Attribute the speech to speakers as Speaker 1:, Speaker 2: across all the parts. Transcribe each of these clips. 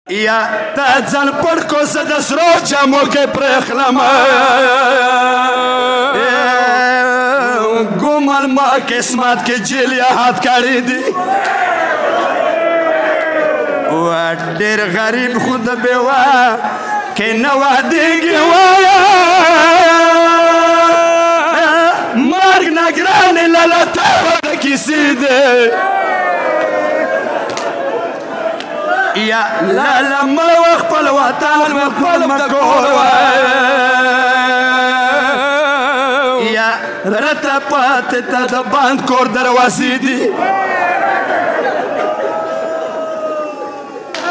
Speaker 1: یا تا ځان پټ کو زه د سرو جامو کې پرېخلم ګومل ما قسمت کې جیل یا هات کړی دي و ډېر غریب خو د بیوه کې نه وادېږي وایه مرګ نه ګرانې لاله تاوه د کیسې دی یا لاله مړه خپل وطن خپل مکور یا رته پاتې ته د بند کور دروازې دي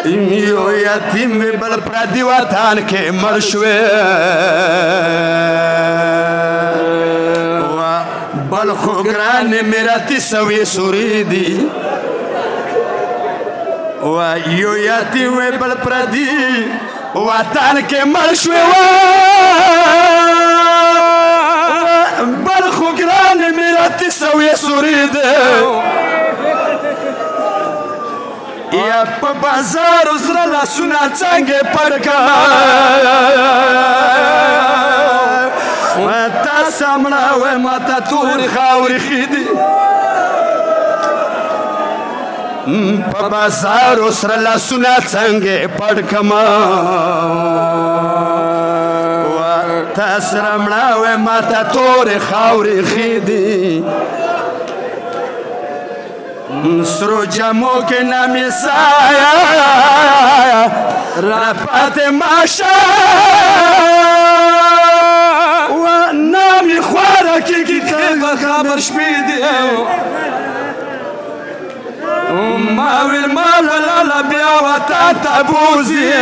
Speaker 1: یو یتیم مې بل پردي وطن کې مړ شوې بل خو ګرانې مې راته سوې سورې دي یو یتیم مې بل پردي وطن کې مړ شوې بل خو ګرانې مې راته سوې سورې دي یا په بازار زړه لاسونه څنګه پړکا تا سمړه وې ماته تورې خاورې خېدي په بازار سره لاسونه څنګه پړکما تا سمړه وې ماته تورې خاورې خېدي سرو جامو کې نامې سایه را پاتې ماشه و نامې خواره کېږي خبر شپې دي ما ویل ما ولاله بیا وطن ته بوځي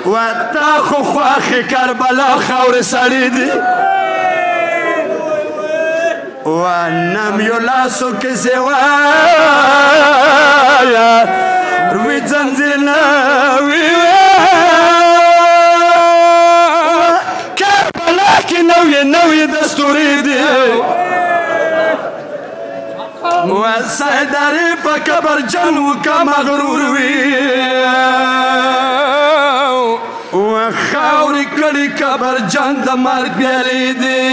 Speaker 1: و تا خو خوښې کربلا خاورې سړې دي وانم یو لاسو کې سوایا روی زنځیر نه وي کربلا کې نوې دستورې دي سیدارې په قبر جن وکه مغرور وي خاورې کړي قبر جن د مرګ پیالې دي